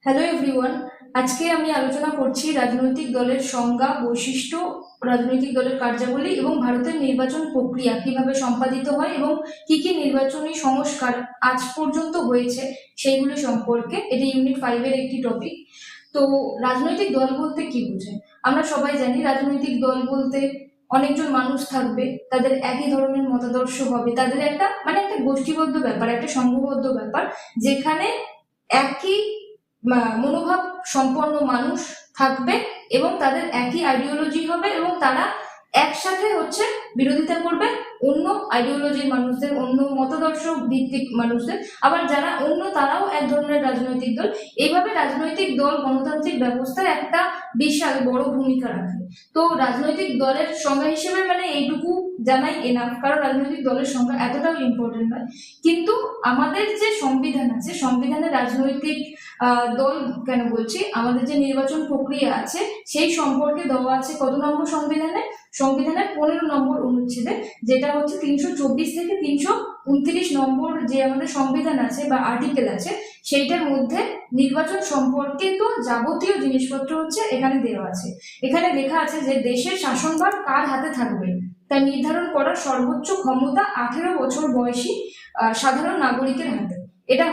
Hello everyone. আজকে আমি আলোচনা করছি রাজনৈতিক দলের সংজ্ঞা, বৈশিষ্ট্য, রাজনৈতিক দলের কার্যাবলী এবং ভারতের নির্বাচন প্রক্রিয়া কিভাবে সম্পাদিত হয় এবং কি কি নির্বাচনী সংস্কার আজ পর্যন্ত হয়েছে সেইগুলি সম্পর্কে। এটি ইউনিট 5-এর একটি টপিক। তো রাজনৈতিক দল বলতে কি বোঝে? আমরা সবাই জানি রাজনৈতিক দল বলতে অনেকজন মানুষ থাকবে, তাদের একই ধরনের মতাদর্শ হবে, তাদের একটা গোষ্ঠীবদ্ধ ব্যাপার, একটা সংঘবদ্ধ ব্যাপার, যেখানে একই মনোভাব সম্পন্ন মানুষ থাকবে এবং তাদের একই আইডিওলজি হবে এবং তারা একসাথে বিরোধিতা করবে অন্য আইডিওলজির মানুষদের, অন্য মতাদর্শ ভিত্তিক মানুষদের। আবার যারা অন্য, তারাও এক ধরনের রাজনৈতিক দল। এইভাবে রাজনৈতিক দল গণতান্ত্রিক ব্যবস্থায় একটা বিশাল বড় ভূমিকা রাখে। তো রাজনৈতিক দলের সংজ্ঞা হিসেবে এইটুকু জানাই এনাফ, কারণ রাজনৈতিক দলের সংখ্যা এতটাও ইম্পর্টেন্ট নয়। কিন্তু আমাদের যে সংবিধান আছে, সংবিধানে রাজনৈতিক দল কেন বলছি, আমাদের যে নির্বাচন প্রক্রিয়া আছে সেই সম্পর্কে দেওয়া আছে কত নম্বর সংবিধানের 15 নম্বর অনুচ্ছেদে, যেটা 324 থেকে 329 নম্বর যে আমাদের সংবিধান আছে বা আর্টিকেল আছে, সেইটার মধ্যে নির্বাচন সম্পর্কে তো যাবতীয় জিনিসপত্র এখানে দেওয়া আছে। এখানে লেখা আছে যে দেশের শাসনভার কার হাতে থাকবে তা নির্ধারণ করার সর্বোচ্চ ক্ষমতা 18 বছর বয়সী সাধারণ নাগরিকের হাতে। এটা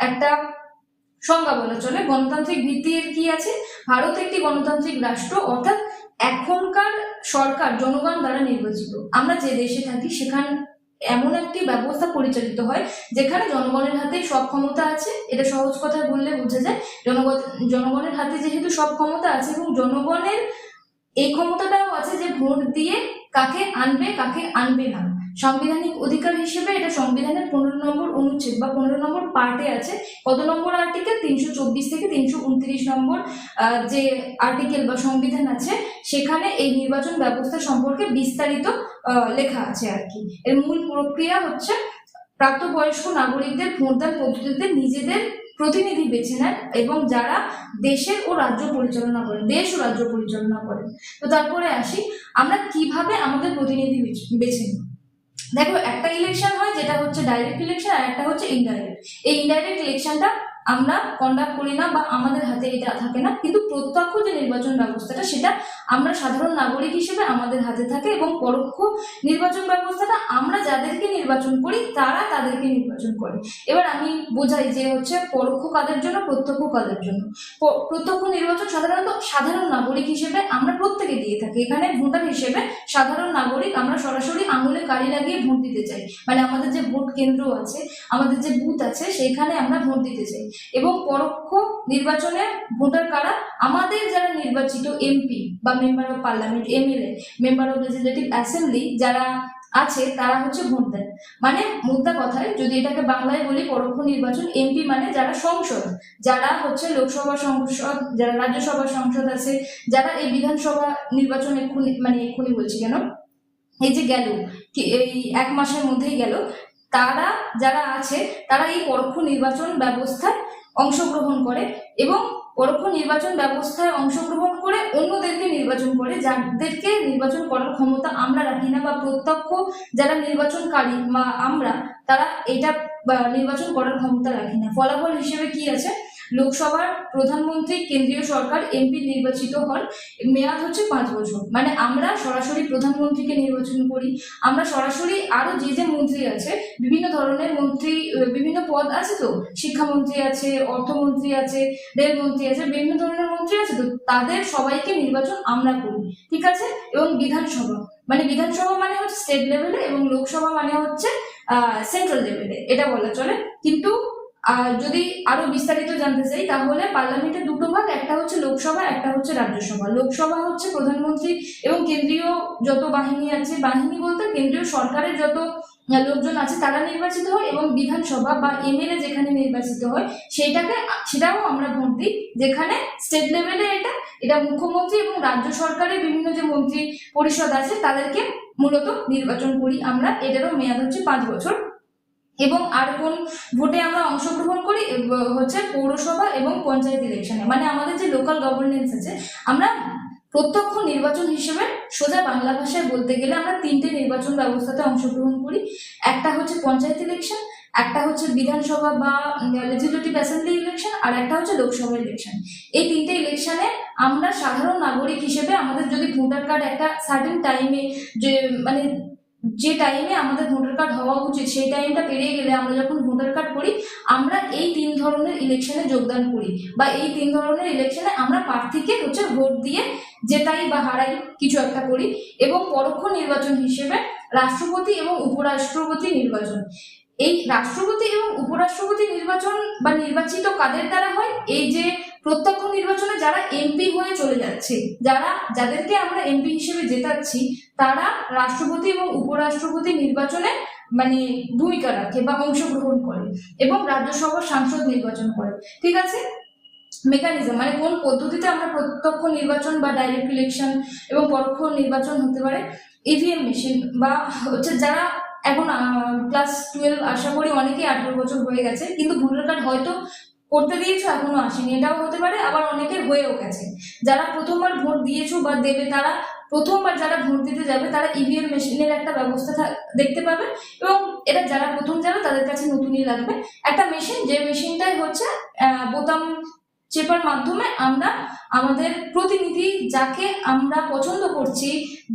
একটা সংজ্ঞা বলা চলে। গণতান্ত্রিক ভিত্তির কি আছে? ভারত একটি গণতান্ত্রিক রাষ্ট্র, অর্থাৎ এখনকার সরকার জনগণ দ্বারা নির্বাচিত। আমরা যে দেশে থাকি সেখানে এমন একটি ব্যবস্থা পরিচালিত হয় যেখানে জনগণের হাতে সব ক্ষমতা আছে। এটা সহজ কথায় বললে বোঝা যায়, জনগণের হাতে যেহেতু সব ক্ষমতা আছে এবং জনগণের এই ক্ষমতাটাও আছে যে ভোট দিয়ে কাকে আনবে কাকে আনবে না। সাংবিধানিক অধিকার হিসেবে এটা সংবিধানের 15 নম্বর অনুচ্ছেদ বা 15 নম্বর পার্টে আছে। কত নম্বর আর্টিকেল? 324 থেকে 329 নম্বর যে আর্টিকেল বা সংবিধান আছে, সেখানে এই নির্বাচন ব্যবস্থা সম্পর্কে বিস্তারিত লেখা আছে আর কি। এর মূল প্রক্রিয়া প্রাপ্তবয়স্ক নাগরিকদের ভোটদান পদ্ধতিতে নিজেদের প্রতিনিধি বেছে নেন এবং যারা দেশের ও রাজ্য পরিচালনা করেন, দেশ ও রাজ্য পরিচালনা করেন। তো তারপরে আসি, আমরা কিভাবে আমাদের প্রতিনিধি বেছে নিই। দেখো, একটা ইলেকশন হয় যেটা ডাইরেক্ট ইলেকশন, আর একটা ইনডাইরেক্ট। এই ইনডাইরেক্ট ইলেকশনটা আমরা কন্ডাক্ট করি না বা আমাদের হাতে এটা থাকে না, কিন্তু প্রত্যক্ষ যে নির্বাচন ব্যবস্থাটা সেটা আমরা সাধারণ নাগরিক হিসেবে আমাদের হাতে থাকে, এবং পরোক্ষ নির্বাচন ব্যবস্থাটা আমরা যাদেরকে নির্বাচন করি তারা তাদেরকে নির্বাচন করে। এবার আমি বোঝাই যে পরোক্ষ কাদের জন্য, প্রত্যক্ষ কাদের জন্য। প্রত্যক্ষ নির্বাচন সাধারণত সাধারণ নাগরিক হিসেবে আমরা প্রত্যেকে দিয়ে থাকি। এখানে ভোটার হিসেবে সাধারণ নাগরিক আমরা সরাসরি আঙুলে কালি লাগিয়ে ভোট দিতে চাই, আমাদের যে ভোট কেন্দ্র আছে, আমাদের যে বুথ আছে, সেইখানে আমরা ভোট দিতে চাই। এবং পরোক্ষ নির্বাচনে ভোটার কারা? আমাদের যারা নির্বাচিত এমপি বা member of parliament, MLA, member of legislative assembly যারা আছে তারা ভোট দেন। মোদ্দা কথায় যদি এটাকে বাংলায় বলি, পরোক্ষ নির্বাচন, এমপি যারা সংসদ, যারা লোকসভা সংসদ, যারা রাজ্যসভা সংসদ আছে, যারা এই বিধানসভা নির্বাচন এক্ষুনি বলছি কেন, এই যে গেল এই 1 মাসের মধ্যেই গেল, তারা যারা আছে তারা এই পরোক্ষ নির্বাচন ব্যবস্থায় অংশগ্রহণ করে এবং পরোক্ষ নির্বাচন ব্যবস্থায় অংশগ্রহণ করে অন্যদেরকে নির্বাচন করে, যাদেরকে নির্বাচন করার ক্ষমতা আমরা রাখি না, বা প্রত্যক্ষ যারা নির্বাচনকারী বা আমরা, তারা এটা নির্বাচন করার ক্ষমতা রাখি না। ফলাফল হিসেবে কি আছে? লোকসভার প্রধানমন্ত্রী, কেন্দ্রীয় সরকার, এমপি নির্বাচিত হন, মেয়াদ 5 বছর। আমরা সরাসরি প্রধানমন্ত্রীকে নির্বাচন করি, আমরা সরাসরি আরো যে মন্ত্রী আছে, বিভিন্ন ধরনের মন্ত্রী, বিভিন্ন পদ আছে, তো শিক্ষামন্ত্রী আছে, অর্থমন্ত্রী আছে, রেলমন্ত্রী আছে, বিভিন্ন ধরনের মন্ত্রী আছে, তো তাদের সবাইকে নির্বাচন আমরা করি, ঠিক আছে। এবং বিধানসভা স্টেট লেভেলে এবং লোকসভা সেন্ট্রাল লেভেলে, এটা বলা চলে। কিন্তু যদি আরো বিস্তারিত জানতে চাই তাহলে পার্লামেন্টের দুটো ভাগ, একটা লোকসভা, একটা রাজ্যসভা। লোকসভা প্রধানমন্ত্রী এবং কেন্দ্রীয় যত বাহিনী আছে, বাহিনী বলতে কেন্দ্রীয় সরকারের যত লোকজন আছে তারা নির্বাচিত হয়, এবং বিধানসভা বা এমএলএ যেখানে নির্বাচিত হয় সেটাও আমরা ভোট দিই, যেখানে স্টেট লেভেলে এটা মুখ্যমন্ত্রী এবং রাজ্য সরকারের বিভিন্ন যে মন্ত্রী পরিষদ আছে তাদেরকে মূলত নির্বাচন করি আমরা। এটারও মেয়াদ 5 বছর। এবং আর কোন ভোটে আমরা অংশগ্রহণ করি? পৌরসভা এবং পঞ্চায়েত ইলেকশনে। আমাদের যে লোকাল গভর্নেন্স আছে, আমরা প্রত্যক্ষ নির্বাচন হিসেবে সোজা বাংলা ভাষায় বলতে গেলে আমরা 3টে নির্বাচন ব্যবস্থাতে অংশগ্রহণ করি। একটা পঞ্চায়েত ইলেকশন, একটা হচ্ছে বিধানসভা বা লেজিসলেটিভ অ্যাসেম্বলি ইলেকশন, আর একটা হচ্ছে লোকসভা ইলেকশন। এই তিনটে ইলেকশনে আমরা সাধারণ নাগরিক হিসেবে আমাদের যদি ভোটার কার্ড একটা সার্টেন টাইমে, যে মানে যে টাইমে আমাদের ভোটার কার্ড হওয়া উচিত সেই টাইমটা পেরিয়ে গেলে আমরা যখন ভোটার কার্ড করি, আমরা এই 3 ধরনের ইলেকশনে যোগদান করি, বা এই 3 ধরনের ইলেকশনে আমরা প্রার্থীকে হচ্ছে ভোট দিয়ে জেতাই বা হারাই কিছু একটা করি। এবং পরোক্ষ নির্বাচন হিসেবে রাষ্ট্রপতি এবং উপরাষ্ট্রপতি নির্বাচন। এই রাষ্ট্রপতি এবং উপরাষ্ট্রপতি নির্বাচন বা নির্বাচিত কাদের দ্বারা হয়? এই যে প্রত্যক্ষ নির্বাচনে যারা এমপি হয়ে চলে যাচ্ছে, যাদেরকে আমরা এমপি হিসেবে জেতাচ্ছি, তারা রাষ্ট্রপতি এবং উপরাষ্ট্রপতি নির্বাচনে মানে ভূমিকা রাখে বা অংশগ্রহণ করে, এবং রাজ্যসভার সাংসদ নির্বাচন করে। ঠিক আছে, মেকানিজম মানে কোন পদ্ধতিতে আমরা প্রত্যক্ষ নির্বাচন বা ডাইরেক্ট ইলেকশন এবং পরোক্ষ নির্বাচন হতে পারে। ইভিএম মেশিন বা হচ্ছে যারা এখন ক্লাস 12, আশা করি অনেকেই 18 বছর হয়ে গেছে, কিন্তু ভোটার কার্ড হয়তো করতে দিয়েছো এখনো আসেনি, এটাও হতে পারে। আবার অনেকের হয়েও গেছে, যারা প্রথমবার ভোট দিয়েছো বা দেবে, তারা প্রথমবার যারা ভোট দিতে যাবে তারা ইভিএম মেশিনের একটা ব্যবস্থা দেখতে পাবে, এবং এটা যারা প্রথম যাবে তাদের কাছে নতুনই লাগবে একটা মেশিন, যে মেশিনটাই হচ্ছে বোতাম চেপার মাধ্যমে আমরা আমাদের প্রতিনিধি, যাকে আমরা পছন্দ করছি,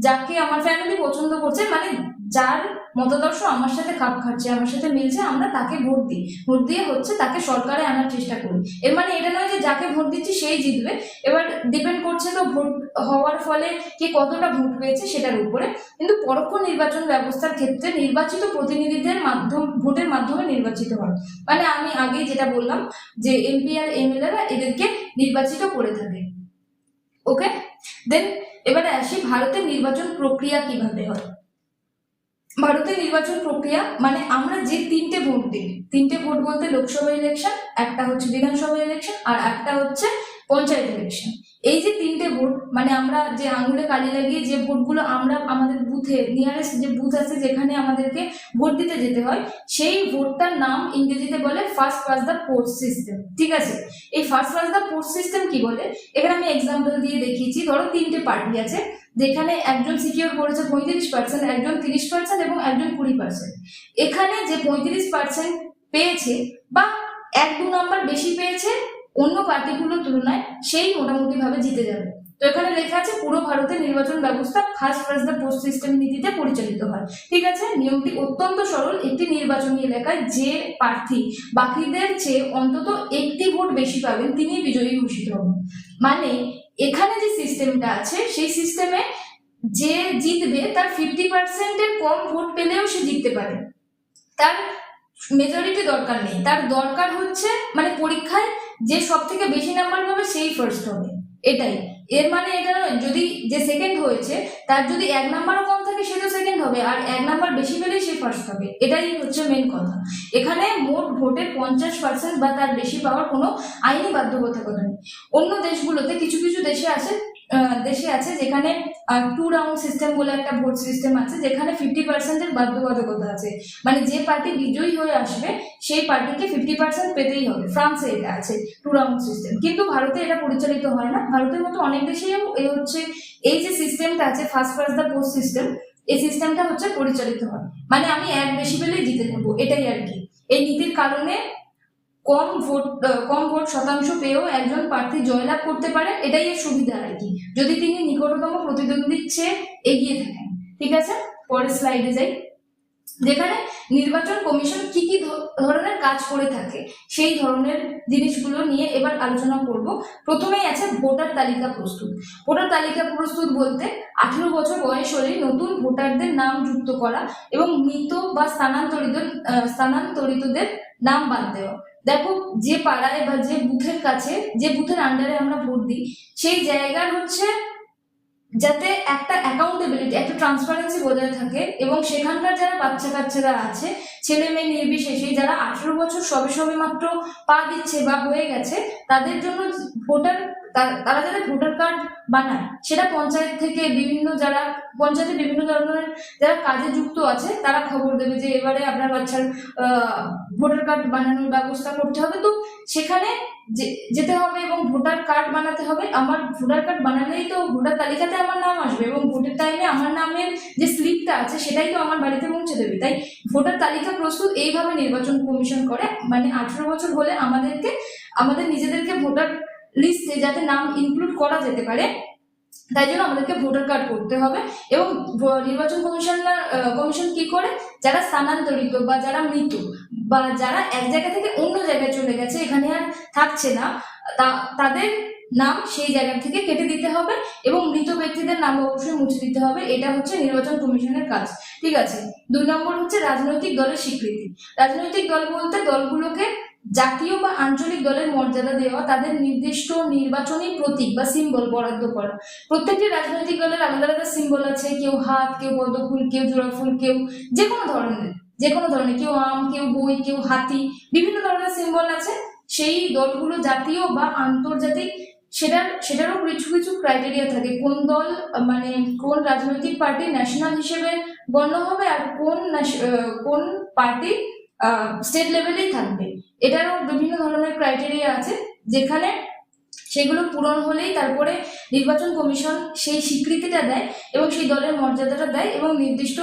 যাকে আমার ফ্যামিলি পছন্দ করছে, মানে যার মতাদর্শ আমার সাথে খাপ খাচ্ছে, আমার সাথে মিলছে, আমরা তাকে ভোট দিই। ভোট দিয়ে হচ্ছে তাকে সরকারে আনার চেষ্টা করি। এর মানে এটা নয় যে যাকে ভোট দিচ্ছি সেই জিতবে। এবার ডিপেন্ড করছে তো ভোট হওয়ার ফলে কে কতটা ভোট পেয়েছে সেটার উপরে। কিন্তু পরোক্ষ নির্বাচন ব্যবস্থার ক্ষেত্রে নির্বাচিত প্রতিনিধিদের ভোটের মাধ্যমে নির্বাচিত হয়। মানে আমি আগেই যেটা বললাম যে এমপি আর এমএলএরা এদেরকে নির্বাচিত করে থাকে। ওকে, দেন এবারে আসি ভারতের নির্বাচন প্রক্রিয়া কিভাবে হয়। ভারতের নির্বাচন প্রক্রিয়া মানে আমরা যে 3টে ভোট দিই, 3টে ভোট বলতে লোকসভা ইলেকশন, একটা হচ্ছে বিধানসভা ইলেকশন, আর একটা হচ্ছে পঞ্চায়েত ইলেকশন। এই যে 3টে ভোট মানে আমরা যে আঙুলে কালি লাগিয়ে যে ভোটগুলো আমরা আমাদের বুথে নিয়ারেস্ট যে বুথ আছে যেখানে আমাদেরকে ভোট দিতে যেতে হয়, সেই ভোটটার নাম ইংরেজিতে বলে first past the post system. ঠিক আছে, এই first past the post system কি বলে, এখানে আমি এক্সাম্পল দিয়ে দেখিয়েছি। ধরো 3টে পার্টি আছে, যেখানে একজন সিকিউর করেছে 35%, একজন 30% এবং একজন 20%। এখানে যে 35% পেয়েছে বা 1-2 নাম্বার বেশি পেয়েছে অন্য পার্টিগুলোর তুলনায়, সেই মোটামুটি ভাবে জিতে যাবে। তো এখানে লেখা আছে পুরো ভারতের নির্বাচন ব্যবস্থা first past the post system নীতিতে পরিচালিত হয়। ঠিক আছে, নিয়মটি অত্যন্ত সরল। একটি নির্বাচনী এলাকায় যে প্রার্থী বাকিদের চেয়ে অন্তত একটি ভোট বেশি পাবেন তিনি বিজয়ী ঘোষিত হবেন। মানে এখানে যে সিস্টেমটা আছে সেই সিস্টেমে যে জিতবে তার 50%-এর কম ভোট পেলেও সে জিততে পারে, তার মেজরিটি দরকার নেই। তার দরকার হচ্ছে মানে পরীক্ষায় যে সব থেকে বেশি নাম্বার পাবে সেই ফার্স্ট হবে, এটাই। এর মানে এটা নয় যদি যে সেকেন্ড হয়েছে তার যদি 1 নাম্বারও কম থাকে সে তো সেকেন্ড হবে, আর 1 নাম্বার বেশি পেলেই সে ফার্স্ট হবে। এটাই হচ্ছে মেন কথা। এখানে মোট ভোটের 50% বা তার বেশি পাওয়ার কোনো আইনি বাধ্যবাধকতা নেই। অন্য দেশগুলোতে কিছু কিছু দেশে আছে যেখানে 2 রাউন্ড সিস্টেম বলে একটা ভোট সিস্টেম আছে, যেখানে 50%-এর বাধ্যবাধকতা আছে। মানে যে পার্টি বিজয়ী হয়ে আসবে সেই পার্টিকে 50% পেতেই হবে। ফ্রান্সে এটা আছে 2 রাউন্ড সিস্টেম, কিন্তু ভারতে এটা পরিচালিত হয় না। ভারতের মতো অনেক দেশেও এই যে সিস্টেমটা আছে first past the post system, এই সিস্টেমটা হচ্ছে পরিচালিত হয়। মানে আমি 1 বেশি পেলেই জিতে নেবো, এটাই আর কি। এই নীতির কারণে কম ভোট শতাংশ পেয়েও একজন প্রার্থী জয়লাভ করতে পারে, এটাই এর সুবিধা আর কি, যদি তিনি নিকটতম প্রতিদ্বন্দ্বীর চেয়ে এগিয়ে থাকেন। ঠিক আছে, পরের স্লাইডে যাই। যেখানে নির্বাচন কমিশন কি কি ধরনের কাজ করে থাকে সেই ধরনের জিনিসগুলো নিয়ে এবার আলোচনা করব। প্রথমেই আছে ভোটার তালিকা প্রস্তুত। ভোটার তালিকা প্রস্তুত বলতে 18 বছর বয়স হলে নতুন ভোটারদের নাম যুক্ত করা এবং মৃত বা স্থানান্তরিতদের নাম বাদ দেওয়া। দেখো, যে পাড়ায় বা যে বুথের কাছে, যে বুথের আন্ডারে আমরা ভোট দিই, সেই জায়গার হচ্ছে যাতে একটা অ্যাকাউন্টেবিলিটি, একটা ট্রান্সপারেন্সি বজায় থাকে, এবং সেখানকার যারা বাচ্চা কাচ্চারা আছে, ছেলে মেয়ে নির্বিশেষে, যারা 18 বছর সবে সবে মাত্র পা দিচ্ছে বা হয়ে গেছে, তাদের জন্য ভোটার তারা যাতে ভোটার কার্ড বানায়, সেটা পঞ্চায়েত থেকে পঞ্চায়েতে বিভিন্ন ধরনের যারা কাজে যুক্ত আছে তারা খবর দেবে যে এবারে আপনার বাচ্চার ভোটার কার্ড বানানোর ব্যবস্থা করতে হবে। তো সেখানে যেতে হবে এবং ভোটার কার্ড বানাতে হবে। আমার ভোটার কার্ড বানালেই তো ভোটার তালিকাতে আমার নাম আসবে এবং ভোটের টাইমে আমার নামের যে স্লিপটা আছে সেটাই তো আমার বাড়িতে পৌঁছে দেবে। তাই ভোটার তালিকা প্রস্তুত এইভাবে নির্বাচন কমিশন করে, মানে 18 বছর হলে আমাদের নিজেদেরকে ভোটার লিস্টে যাতে নাম ইনক্লুড করা যেতে পারে, তাই জন্য আমাদেরকে ভোটার কার্ড করতে হবে। এবং নির্বাচন কমিশন কি করে, যারা স্থানান্তরিত বা যারা মৃত বা যারা এক জায়গা থেকে অন্য জায়গায় চলে গেছে, এখানে আর থাকছে না, তাদের নাম সেই জায়গা থেকে কেটে দিতে হবে এবং মৃত ব্যক্তিদের নাম অবশ্যই মুছে দিতে হবে। এটা হচ্ছে নির্বাচন কমিশনের কাজ। ঠিক আছে। 2 নম্বর হচ্ছে রাজনৈতিক দলের স্বীকৃতি। রাজনৈতিক দল বলতে দলগুলোকে জাতীয় বা আঞ্চলিক দলের মর্যাদা দেওয়া, তাদের নির্দিষ্ট নির্বাচনী প্রতীক বা সিম্বল বরাদ্দ করা। প্রত্যেকটি রাজনৈতিক দলের আলাদা আলাদা সিম্বল আছে, কেউ হাত, কেউ পদ্মফুল, কেউ জোড়া ফুল, কেউ যে কোনো ধরনের, কেউ আম, কেউ বই, কেউ হাতি, বিভিন্ন ধরনের সিম্বল আছে। সেই দলগুলো জাতীয় বা আন্তর্জাতিক সেটারও কিছু কিছু ক্রাইটেরিয়া থাকে, কোন দল মানে কোন রাজনৈতিক পার্টি ন্যাশনাল হিসেবে গণ্য হবে আর কোন পার্টি স্টেট লেভেলেই থাকবে। এটারও বিভিন্ন ধরনের ক্রাইটেরিয়া আছে, যেখানে সেগুলো পূরণ হলেই তারপরে নির্বাচন কমিশন সেই স্বীকৃতিটা দেয় এবং সেই দলের মর্যাদাটা দেয় এবং নির্দিষ্ট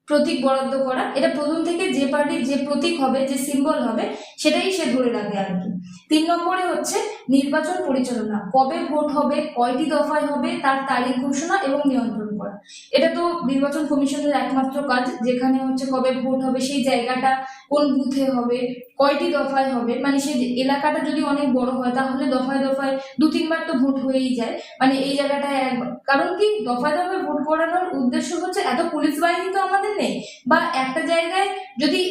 প্রতীক বরাদ্দ করা। এটা প্রথম থেকে যে পার্টির যে প্রতীক হবে, যে সিম্বল হবে, সেটাই সে ধরে রাখে আর কি। 3 নম্বরে হচ্ছে নির্বাচন পরিচালনা। কবে ভোট হবে, কয়টি দফায় হবে, তার তারিখ ঘোষণা এবং নিয়ন্ত্রণ করা। এটা তো নির্বাচন কমিশনের একমাত্র কাজ, যেখানে হচ্ছে কবে ভোট হবে, সেই জায়গাটা কোন বুথে হবে, কয়টি দফায় হবে, মানে সেই এলাকাটা যদি অনেক বড় হয় তাহলে দফায় দফায় 2-3 বার তো ভোট হয়েই যায়, মানে এই জায়গাটায় একবার। কারণ কি, দফায় দফায় ভোট করানোর উদ্দেশ্য হচ্ছে এত পুলিশ বাহিনী তো আমাদের নেই, বা একটা জায়গায় যদি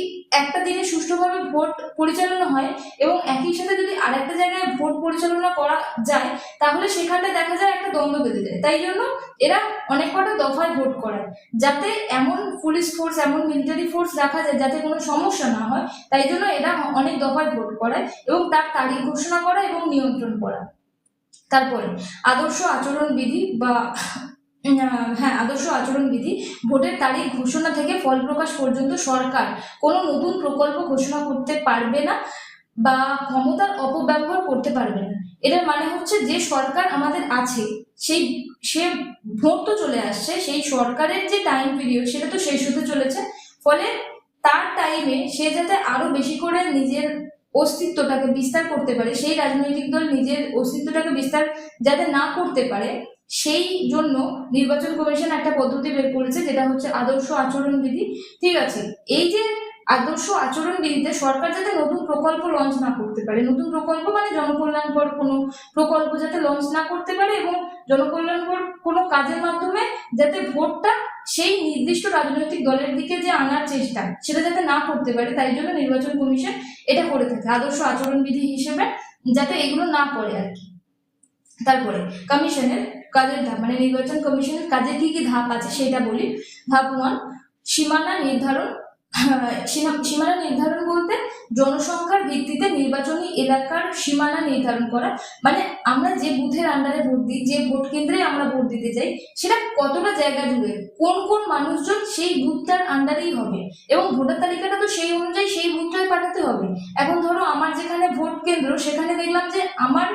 একটা দিনে সুষ্ঠুভাবে ভোট পরিচালনা হয় এবং একই সাথে যদি আরেকটা জায়গায় ভোট পরিচালনা করা যায়, তাহলে সেখানে দেখা যায় একটা দ্বন্দ্ব বেঁধে যায়। তাই জন্য এরা অনেক কটা দফায় ভোট করায়, যাতে এমন পুলিশ ফোর্স, এমন মিলিটারি ফোর্স রাখা যায় যাতে কোনো সমস্যা না হয়। তাই জন্য এরা অনেক দফায় ভোট করায় এবং তার তারিখ ঘোষণা করা এবং নিয়ন্ত্রণ করা। তারপরে আদর্শ আচরণ বিধি আদর্শ আচরণ বিধি। ভোটের তারিখ ঘোষণা থেকে ফল প্রকাশ পর্যন্ত সরকার কোনো নতুন প্রকল্প ঘোষণা করতে পারবে না বা ক্ষমতার অপব্যবহার করতে পারবে না। এটার মানে হচ্ছে যে সরকার আমাদের আছে, সে ভোট তো চলে আসছে, সেই সরকারের যে টাইম পিরিয়ড সেটা তো শেষ হতে চলেছে। ফলে তার টাইমে সে যাতে আরো বেশি করে নিজের অস্তিত্বটাকে বিস্তার করতে পারে, সেই রাজনৈতিক দল নিজের অস্তিত্বটাকে বিস্তার যাতে না করতে পারে, সেই জন্য নির্বাচন কমিশন একটা পদ্ধতি বের করেছে, যেটা হচ্ছে আদর্শ আচরণ বিধি। ঠিক আছে। এই যে আদর্শ আচরণ বিধিতে সরকার যাতে নতুন প্রকল্প লঞ্চ না করতে পারে, নতুন প্রকল্প মানে জনকল্যাণকর কোনো প্রকল্প যাতে লঞ্চ না করতে পারে এবং জনকল্যাণকর কোনো কাজের মাধ্যমে যাতে ভোটটা সেই নির্দিষ্ট রাজনৈতিক দলের দিকে যে আনার চেষ্টা সেটা যাতে না করতে পারে, তাই জন্য নির্বাচন কমিশন এটা করে থাকে আদর্শ আচরণ বিধি হিসেবে, যাতে এগুলো না করে আর কি। তারপরে কমিশনের কাজের ধাপ, মানে নির্বাচন কমিশনের কাজে কি কি ধাপ আছে সেটা বলি। ধাপ 1, সীমানা নির্ধারণ। সীমানা নির্ধারণ বলতে জনসংখ্যার ভিত্তিতে নির্বাচনী এলাকার সীমানা নির্ধারণ করা, মানে আমরা যে বুথের আন্ডারে ভোট দিই, যে ভোট কেন্দ্রে আমরা ভোট দিতে যাই, সেটা কতটা জায়গা জুড়ে কোন কোন মানুষজন সেই বুথটার আন্ডারেই হবে এবং ভোটার তালিকাটা তো সেই অনুযায়ী সেই বুথটায় পাঠাতে হবে। এখন ধরো আমার যেখানে ভোট কেন্দ্র, সেখানে দেখলাম যে আমার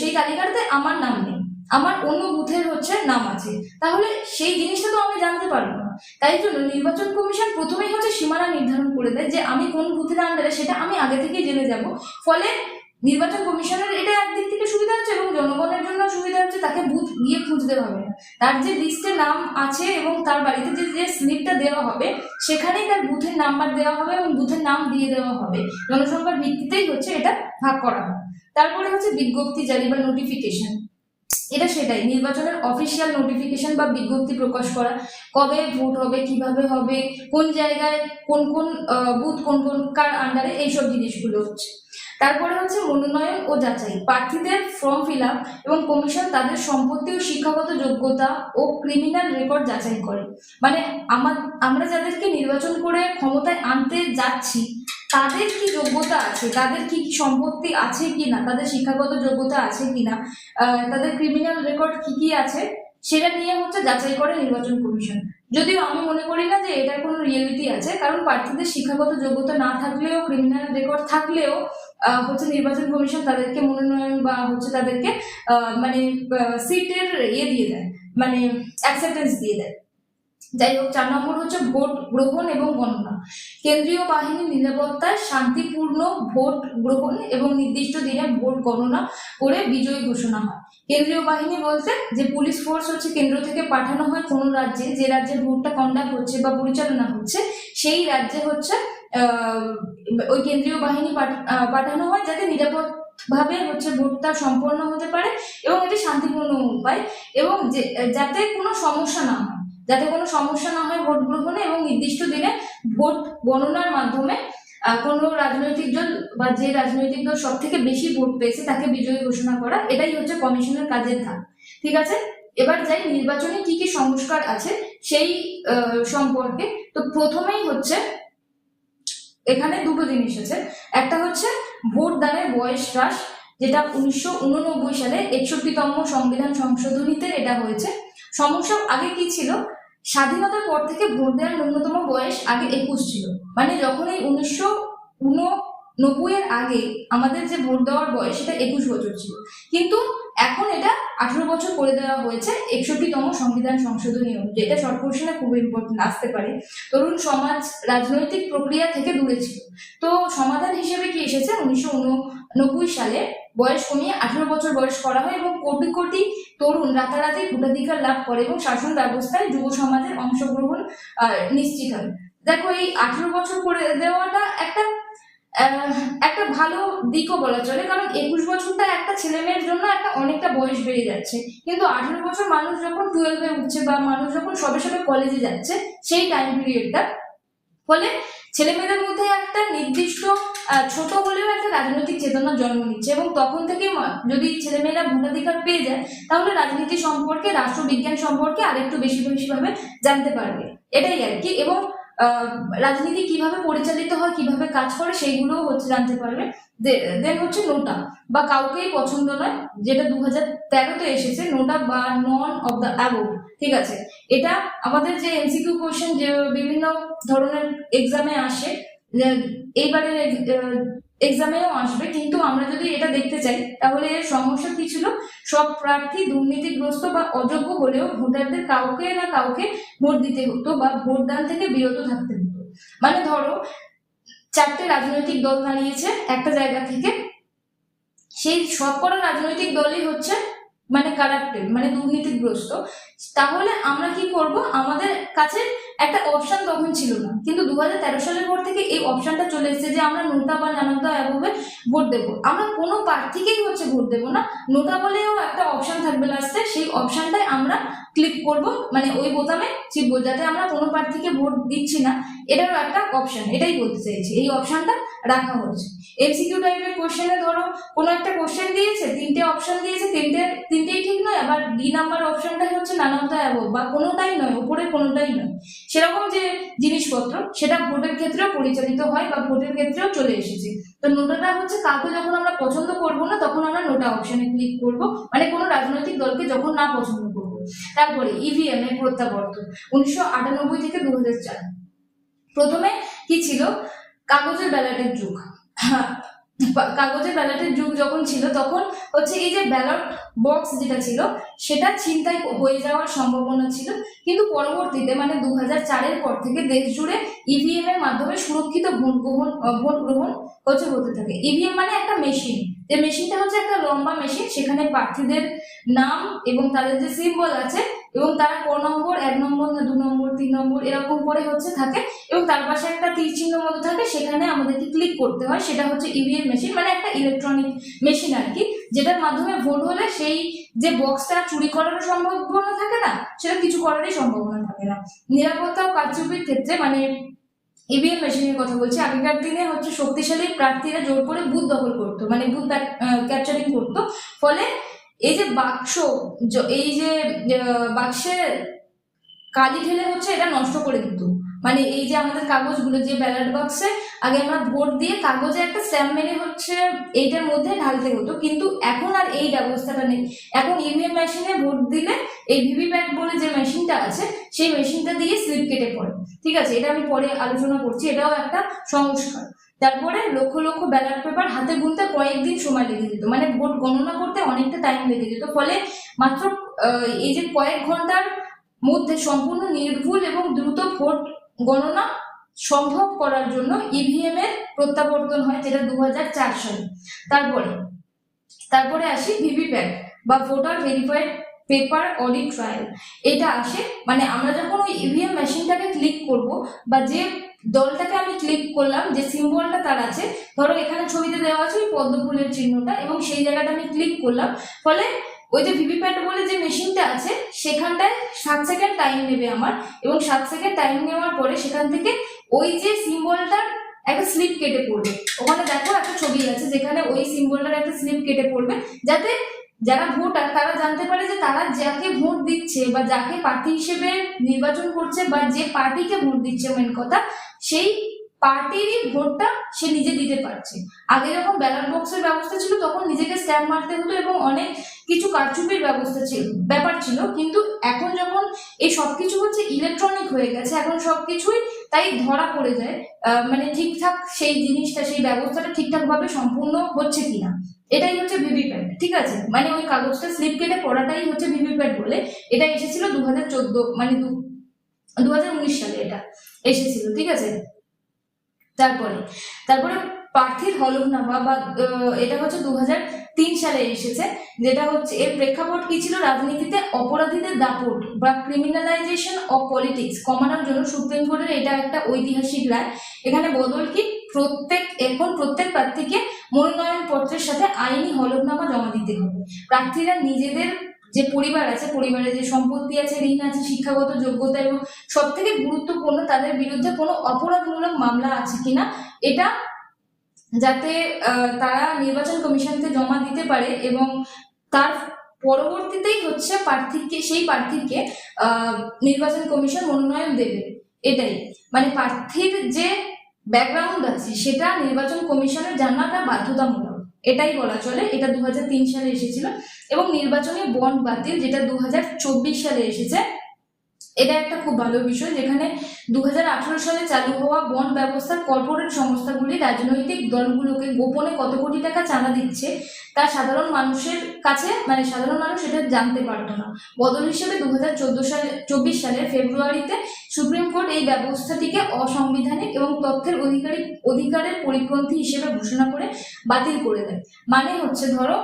সেই তালিকাটাতে আমার নাম নেই, আমার অন্য বুথের হচ্ছে নাম আছে, তাহলে সেই জিনিসটা তো আমি জানতে পারবো না। তাই জন্য নির্বাচন কমিশন প্রথমেই হচ্ছে সীমানা নির্ধারণ করে দেয় যে আমি কোন বুথের আন্ডারে, সেটা আমি আগে থেকেই জেনে যাব। ফলে নির্বাচন কমিশনের এটা একদিক থেকে সুবিধা হচ্ছে এবং জনগণের জন্য সুবিধা হচ্ছে, তাকে বুথ গিয়ে খুঁজতে হবে না, তার যে লিস্টে নাম আছে এবং তার বাড়িতে যে স্লিপটা দেওয়া হবে সেখানেই তার বুথের নাম্বার দেওয়া হবে এবং বুথের নাম দিয়ে দেওয়া হবে। জনসংখ্যার ভিত্তিতেই হচ্ছে এটা ভাগ করা হয়। তারপরে হচ্ছে বিজ্ঞপ্তি জারি বা নোটিফিকেশন। এটা সেটাই, নির্বাচনের অফিসিয়াল নোটিফিকেশন বা বিজ্ঞপ্তি প্রকাশ করা, কবে ভোট হবে, কিভাবে হবে, কোন জায়গায় কোন কোন বুথ কোন কোন কার আন্ডারে, এইসব জিনিসগুলো হচ্ছে। তারপরে হচ্ছে মনোনয়ন ও যাচাই, প্রার্থীদের ফর্ম ফিল আপ এবং কমিশন তাদের সম্পত্তি ও শিক্ষাগত যোগ্যতা ও ক্রিমিনাল রেকর্ড যাচাই করে। মানে আমরা যাদেরকে নির্বাচন করে ক্ষমতায় আনতে যাচ্ছি তাদের কি যোগ্যতা আছে, তাদের কি কি সম্পত্তি আছে কিনা, তাদের শিক্ষাগত যোগ্যতা আছে কিনা, তাদের ক্রিমিনাল রেকর্ড কি কি আছে, সেটা নিয়ে হচ্ছে যাচাই করে নির্বাচন কমিশন। যদিও আমি মনে করি না যে এটার কোনো রিয়েলিটি আছে, কারণ প্রার্থীদের শিক্ষাগত যোগ্যতা না থাকলেও, ক্রিমিনাল রেকর্ড থাকলেও হচ্ছে নির্বাচন কমিশন তাদেরকে মনোনয়ন বা হচ্ছে তাদেরকে মানে সিটের দিয়ে দেয়, মানে অ্যাকসেপ্টেন্স দিয়ে দেয়। যাই হোক, 4 নম্বর হচ্ছে ভোট গ্রহণ এবং গণনা। কেন্দ্রীয় বাহিনীর নিরাপত্তায় শান্তিপূর্ণ ভোট গ্রহণ এবং নির্দিষ্ট দিনে ভোট গণনা করে বিজয়ী ঘোষণা হয়। কেন্দ্রীয় বাহিনী বলতে যে পুলিশ ফোর্স হচ্ছে কেন্দ্র থেকে পাঠানো হয় কোনো রাজ্যে, যে রাজ্যে ভোটটা কন্ডাক্ট হচ্ছে বা পরিচালনা হচ্ছে সেই রাজ্যে হচ্ছে ওই কেন্দ্রীয় বাহিনী পাঠানো হয়, যাতে নিরাপদ ভাবে হচ্ছে ভোটটা সম্পন্ন হতে পারে এবং এটি শান্তিপূর্ণ উপায়, এবং যাতে কোনো সমস্যা না হয়, ভোট গ্রহণে এবং নির্দিষ্ট দিনে ভোট গণনার মাধ্যমে কোনো রাজনৈতিক দল বা যে রাজনৈতিক দল সব থেকে বেশি ভোট পেয়েছে তাকে বিজয়ী ঘোষণা করা। এটাই হচ্ছে কমিশনের কাজের ধাপ। ঠিক আছে, এবার যাই নির্বাচনে কি কি সংস্কার আছে সেই সম্পর্কে। তো প্রথমেই হচ্ছে এখানে দুটো জিনিস আছে। একটা হচ্ছে ভোট দানের বয়স হ্রাস, যেটা 1989 সালে 61তম সংবিধান সংশোধনীতে এটা হয়েছে। সমস্যা আগে কি ছিল, স্বাধীনতার পর থেকে ভোট দেওয়ার ন্যূনতম বয়স আগে 21 ছিল। মানে যখন এই 1989 এর আগে আমাদের যে ভোট দেওয়ার বয়স সেটা 21 বছর ছিল, কিন্তু এখন এটা 18 বছর করে দেওয়া হয়েছে 61তম সংবিধান সংশোধনী অনুযায়ী। এটা শর্ট কোশ্চেনে খুব ইম্পর্টেন্ট আসতে পারে। তরুণ সমাজ রাজনৈতিক প্রক্রিয়া থেকে দূরে ছিল, তো সমাধান হিসেবে কি এসেছে, 1989 সালে বয়স কমিয়ে 18 বছর বয়স করা হয় এবং কোটি কোটি তরুণ রাতারাতি ভোটাধিকার লাভ করে এবং শাসন ব্যবস্থায় যুব সমাজের অংশগ্রহণ নিশ্চিত হয়। দেখো, এই 18 বছর করে দেওয়াটা একটা ভালো দিকও বলা চলে, কারণ 21 বছরটা একটা ছেলে মেয়ের জন্য একটা অনেকটা বয়স বেড়ে যাচ্ছে, কিন্তু 18 বছর মানুষ যখন 12-এ উঠছে বা মানুষ যখন সবে সবে কলেজে যাচ্ছে সেই টাইম পিরিয়ডটা, ফলে ছেলে মেয়েদের মধ্যে একটা নির্দিষ্ট ছোট হলেও একটা রাজনৈতিক চেতনার জন্ম নিচ্ছে, এবং তখন থেকে যদি ছেলেমেয়েরা ভোটাধিকার পেয়ে যায় তাহলে রাজনীতি সম্পর্কে, রাষ্ট্রবিজ্ঞান সম্পর্কে আরেকটু বেশি ভাবে জানতে পারবে, এটাই আর কি। এবং রাজনীতি কিভাবে পরিচালিত হয়, কিভাবে কাজ করে সেইগুলোও হচ্ছে জানতে পারবে। দেন হচ্ছে নোটা বা কাউকেই পছন্দ নয়, যেটা 2013-তে এসেছে, নোটা বা নন অফ দ্য অ্যাবোভ। ঠিক আছে, এটা আমাদের যে এমসিকিউ কোশ্চেন যে বিভিন্ন ধরনের এক্সামে আসে, এইবারের এক্সামেও আসবে, কিন্তু আমরা যদি এটা দেখতে চাই তাহলে এর সমস্যা কি ছিল, সব প্রার্থী দুর্নীতিগ্রস্ত বা অযোগ্য হলেও ভোটারদের কাউকে না কাউকে ভোট দিতে হতো বা ভোটদান থেকে বিরত থাকতে হতো। মানে ধরো 4টে রাজনৈতিক দল দাঁড়িয়েছে একটা জায়গা থেকে, সেই সবকটা রাজনৈতিক দলই হচ্ছে মানে কারাপ্টেড, মানে দুর্নীতিগ্রস্ত, তাহলে আমরা কি করব, আমাদের কাছে একটা অপশন তখন ছিল না, কিন্তু 2013 সালের পর থেকে এই অপশনটা চলে এসেছে যে আমরা নোটা বা নানতা অ্যাবোভে ভোট দেব। আমরা কোনো প্রার্থীকেই হচ্ছে ভোট দেব না, নোটা বলেও একটা অপশন থাকবে লাস্টে, সেই অপশনটাই আমরা ক্লিক করব, মানে ওই বোতামে চিপবো, যাতে আমরা কোনো প্রার্থীকে ভোট দিচ্ছি না এটারও একটা অপশন, এটাই বলতে চাইছি, এই অপশনটা রাখা হয়েছে। এমসিকিউ টাইপের কোশ্চেনে ধরো কোনো একটা কোশ্চেন দিয়েছে, 3টে অপশন দিয়েছে, তিনটেই ঠিক নয়, আবার ডি নাম্বার অপশনটাই হচ্ছে নান অফ দ্য অ্যাবোভ বা কোনোটাই নয়, উপরে কোনোটাই নয়, সেরকম যে জিনিসপত্র সেটা ভোটের ক্ষেত্রেও পরিচালিত হয় বা ভোটের ক্ষেত্রেও চলে এসেছে। তো নোটাটা হচ্ছে কাউকে যখন আমরা পছন্দ করবো না তখন আমরা নোটা অপশনে ক্লিক করব, মানে কোনো রাজনৈতিক দলকে যখন না পছন্দ করবো। তারপরে ইভিএম এর প্রত্যাবর্তন 1998 থেকে 2004। প্রথমে কি ছিল, কাগজের ব্যালটের যুগ। কাগজের ব্যালটের যুগ যখন ছিল তখন হচ্ছে এই যে ব্যালট বক্স যেটা ছিল সেটা ছিনতাই হয়ে যাওয়ার সম্ভাবনা ছিল, কিন্তু পরবর্তীতে মানে 2004-এর পর থেকে দেশ জুড়ে ইভিএম এর মাধ্যমে সুরক্ষিত ভোট গ্রহণ হতে থাকে। ইভিএম মানে একটা মেশিন, যে মেশিনটা হচ্ছে একটা লম্বা মেশিন, সেখানে প্রার্থীদের নাম এবং তাদের যে সিম্বল আছে এবং তারা ক নম্বর, 1 নম্বর না 2 নম্বর 3 নম্বর এরকম করে হচ্ছে থাকে, এবং তার পাশে একটা তীর চিহ্ন মতো থাকে, সেখানে আমাদেরকে ক্লিক করতে হয়, সেটা হচ্ছে ইভিএম মেশিন, মানে একটা ইলেকট্রনিক মেশিন আর কি, যেটার মাধ্যমে ভোট হলে সেই যে বক্সটা চুরি করারও সম্ভাবনা থাকে না, সেটা কিছু করারই সম্ভাবনা থাকে না। নিরাপত্তা ও কারচুপির ক্ষেত্রে মানে ইভিএম মেশিনের কথা বলছি। আগেকার দিনে হচ্ছে শক্তিশালী প্রার্থীরা জোর করে বুথ দখল করতো, মানে বুথ ক্যাপচারিং করতো। ফলে এই যে বাক্স, এই যে বাক্সে কালি ঢেলে হচ্ছে এটা নষ্ট করে দিত। মানে এই যে আমাদের কাগজগুলো, যে ব্যালট বক্সে আগে আমরা ভোট দিয়ে কাগজে একটা স্ট্যাম্প মেরে হচ্ছে এইটার মধ্যে ঢালতে হতো, কিন্তু এখন আর এই ব্যবস্থাটা নেই। এখন ইভিএম মেশিনে ভোট দিলে এই ভিভিপ্যাট বলে যে মেশিনটা আছে সেই মেশিনটা দিয়ে স্লিপ কেটে পড়ে। ঠিক আছে, এটা আমি পরে আলোচনা করছি, এটাও একটা সংস্কার। তারপরে লক্ষ লক্ষ ব্যালট পেপার হাতে গুনতে কয়েকদিন সময় লেগে যেত, মানে ভোট গণনা করতে অনেকটা টাইম লেগে যেত। ফলে মাত্র এই যে কয়েক ঘন্টার মধ্যে সম্পূর্ণ নির্ভুল এবং দ্রুত ভোট গণনা সম্ভব করার জন্য ইভিএম এর প্রত্যাবর্তন হয়, যেটা 2004 সালে। তারপরে আসি ভিভিপ্যাট বা voter verified paper audit trial. এটা আসে মানে আমরা যখন ওই ইভিএম মেশিনটাকে ক্লিক করব, বা যে দলটাকে আমি ক্লিক করলাম, যে সিম্বলটা তার আছে, ধরো এখানে ছবিতে দেওয়া আছে ওই পদ্ম ফুলের চিহ্নটা, এবং সেই জায়গাটা আমি ক্লিক করলাম, ফলে ওই যে ভিভিপ্যাট বলে যে মেশিনটা আছে সেখানটায় 7 সেকেন্ড টাইম নেবে আমার, এবং 7 সেকেন্ড টাইম নেওয়ার পরে সেখান থেকে ওই যে সিম্বলটার একটা স্লিপ কেটে পড়বে। ওখানে দেখো একটা ছবি আছে যেখানে ওই সিম্বলটার একটা স্লিপ কেটে পড়বে, যাতে যারা ভোটার তারা জানতে পারে যে তারা যাকে ভোট দিচ্ছে বা যাকে প্রার্থী হিসেবে নির্বাচন করছে বা যে পার্টিকে ভোট দিচ্ছে, মেন কথা সেই পার্টিরই ভোটটা সে নিজে দিতে পারছে। আগে যখন ব্যালট বক্সের ব্যবস্থা ছিল তখন নিজেকে স্ট্যাম্প মারতে হতো এবং অনেক কিছু কারচুপির ব্যাপার ছিল, কিন্তু এখন যখন এই সবকিছু হচ্ছে ইলেকট্রনিক হয়ে গেছে, এখন সবকিছুই তাই ধরা পড়ে যায়, মানে ঠিকঠাক সেই জিনিসটা, সেই ব্যবস্থাটা ঠিকঠাক ভাবে সম্পূর্ণ হচ্ছে কিনা। এটাই হচ্ছে ভিভিপ্যাট। ঠিক আছে, মানে ওই কাগজটা স্লিপ কেটে পড়াটাই হচ্ছে ভিভিপ্যাট বলে। এটা এসেছিল 2014, মানে 2019 সালে এটা এসেছিল। ঠিক আছে, তারপরে প্রার্থীর হলফনামা বা এটা হচ্ছে 2003 সালে এসেছে, যেটা হচ্ছে এর প্রেক্ষাপট কি ছিল, রাজনীতিতে অপরাধীদের দাপট বা ক্রিমিনালাইজেশন অফ পলিটিক্স কমানোর জন্য সুপ্রিম কোর্টের এটা একটা ঐতিহাসিক রায়। এখানে বদল কি, প্রত্যেক প্রার্থীকে মনোনয়ন পত্রের সাথে আইনি হলফনামা জমা দিতে হবে। প্রার্থীরা নিজেদের যে পরিবার আছে, পরিবারের যে সম্পত্তি আছে, ঋণ আছে, শিক্ষাগত যোগ্যতা এবং সব থেকে গুরুত্বপূর্ণ তাদের বিরুদ্ধে কোনো অপরাধমূলক মামলা আছে কিনা, এটা যাতে তারা নির্বাচন কমিশনকে জমা দিতে পারে, এবং তার পরবর্তীতেই হচ্ছে সেই প্রার্থীকে নির্বাচন কমিশন মনোনয়ন দেবে। এটাই মানে প্রার্থীর যে ব্যাকগ্রাউন্ড আছে সেটা নির্বাচন কমিশনের জানাটা বাধ্যতামূলক, এটাই বলা চলে। এটা 2003 সালে এসেছিল। এবং নির্বাচনী বন্ড বাতিল, যেটা 2024 সালে এসেছে। এটা একটা খুব ভালো বিষয়, যেখানে 2018 সালে চালু হওয়া বন্ড ব্যবস্থার কর্পোরেট সংস্থাগুলি রাজনৈতিক দলগুলোকে গোপনে কত কোটি টাকা চাঁদা দিচ্ছে তা সাধারণ মানুষের কাছে, মানে সাধারণ মানুষ এটা জানতে পারতো না। বদল হিসেবে 2024 সালের ফেব্রুয়ারিতে সুপ্রিম কোর্ট এই ব্যবস্থাটিকে অসাংবিধানিক এবং তথ্যের অধিকারের পরিপন্থী হিসেবে ঘোষণা করে বাতিল করে দেয়। মানে হচ্ছে, ধরো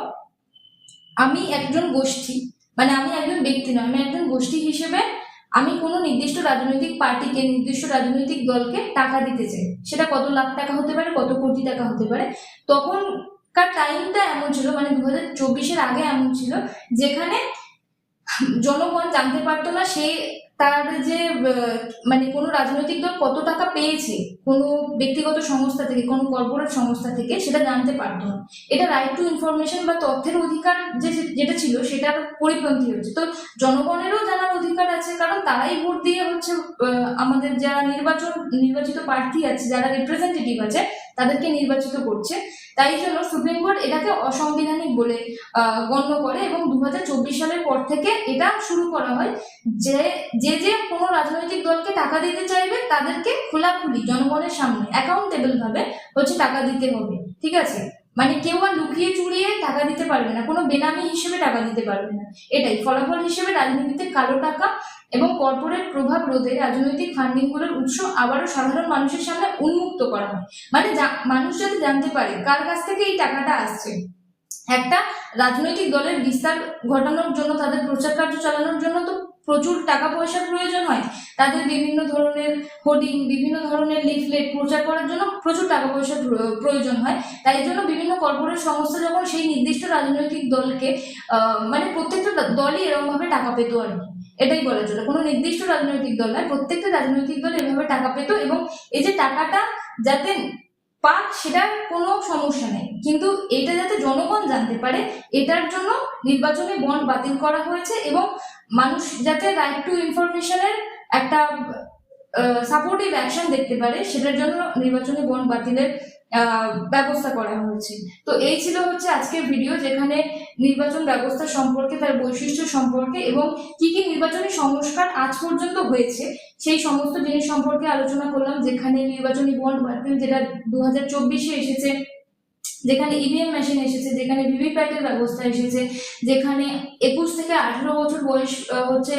আমি একজন গোষ্ঠী, মানে আমি একজন ব্যক্তি নয়, আমি একজন গোষ্ঠী হিসেবে আমি কোনো নির্দিষ্ট রাজনৈতিক পার্টিকে, নির্দিষ্ট রাজনৈতিক দলকে টাকা দিতে চাই, সেটা কত লাখ টাকা হতে পারে, কত কোটি টাকা হতে পারে। তখনকার টাইমটা এমন ছিল, মানে 2024-এর আগে এমন ছিল, যেখানে জনগণ জানতে পারতো না সে তার যে মানে কোনো রাজনৈতিক দল কত টাকা পেয়েছে কোনো ব্যক্তিগত সংস্থা থেকে, কোনো কর্পোরেট সংস্থা থেকে, সেটা জানতে পারতো না। এটা রাইট টু ইনফরমেশন বা তথ্যের অধিকার যেটা ছিল সেটার পরিপন্থী হচ্ছে। তো জনগণেরও জানার অধিকার আছে, কারণ তারাই ভোট দিয়ে হচ্ছে আমাদের যারা নির্বাচিত প্রার্থী আছে, যারা রিপ্রেজেন্টেটিভ আছে, তাদেরকে নির্বাচিত করছে। তাই জন্য সুপ্রিম কোর্ট এটাকে অসাংবিধানিক বলে গণ্য করে, এবং 2024 সালের পর থেকে এটা শুরু করা হয় যে কোনো রাজনৈতিক দলকে টাকা দিতে চাইবে তাদেরকে খোলাখুলি জনগণের সামনে অ্যাকাউন্টেবল ভাবে হচ্ছে টাকা দিতে হবে। ঠিক আছে, মানে কেউ আর লুকিয়ে চুরিয়ে টাকা দিতে পারবে না, কোনো বেনামি হিসেবে টাকা দিতে পারবে না। এটাই ফলাফল হিসেবে রাজনীতিতে কালো টাকা এবং কর্পোরেট প্রভাব রোধে রাজনৈতিক ফান্ডিং গুলোর উৎস আবারও সাধারণ মানুষের সামনে উন্মুক্ত করা হয়। মানে মানুষ যাতে জানতে পারে কার কাছ থেকে এই টাকাটা আসছে। একটা রাজনৈতিক দলের বিস্তার ঘটানোর জন্য, তাদের প্রচার কার্য চালানোর জন্য তো প্রচুর টাকা পয়সার প্রয়োজন হয়, তাদের বিভিন্ন ধরনের হোর্ডিং, বিভিন্ন ধরনের লিফলেট প্রচার করার জন্য প্রচুর টাকা পয়সার প্রয়োজন হয়। তাই জন্য বিভিন্ন কর্পোরেট সংস্থা যখন সেই নির্দিষ্ট রাজনৈতিক দলকে মানে প্রত্যেকটা দলই এরকম ভাবে টাকা পেত আর কি। এটাই বলা চলে। কোনো নির্দিষ্ট রাজনৈতিক দল নয়, প্রত্যেকটা রাজনৈতিক দল এভাবে টাকা পেত, এবং এই যে টাকাটা যাতে পাক সেটার কোনো সমস্যা নেই, কিন্তু এটা যাতে জনগণ জানতে পারে এটার জন্য নির্বাচনী বন্ড বাতিল করা হয়েছে, এবং মানুষ যাতে রাইট টু ইনফরমেশনের একটা সাপোর্টিভ অ্যাকশন দেখতে পারে সেটার জন্য নির্বাচনী বন্ড বাতিলের ব্যবস্থা করা হয়েছে। তো এই ছিল হচ্ছে আজকের ভিডিও, যেখানে নির্বাচন ব্যবস্থা সম্পর্কে, তার বৈশিষ্ট্য সম্পর্কে এবং কি কি নির্বাচনী সংস্কার আজ পর্যন্ত হয়েছে সেই সমস্ত জিনিস সম্পর্কে আলোচনা করলাম। যেখানে নির্বাচনী বন্ড বাতিল যেটা 2024-এ এসেছে, যেখানে ইভিএম মেশিন এসেছে, যেখানে ভিভিপ্যাটের ব্যবস্থা এসেছে, যেখানে 21 থেকে 18 বছর বয়স হচ্ছে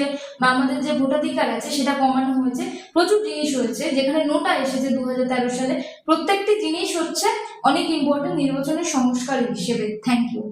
আমাদের যে ভোটাধিকার আছে সেটা কমানো হয়েছে, প্রচুর জিনিস হয়েছে, যেখানে নোটা এসেছে 2013 সালে। প্রত্যেকটি জিনিস হচ্ছে অনেক ইম্পর্টেন্ট নির্বাচনের সংস্কার হিসেবে। Thank you.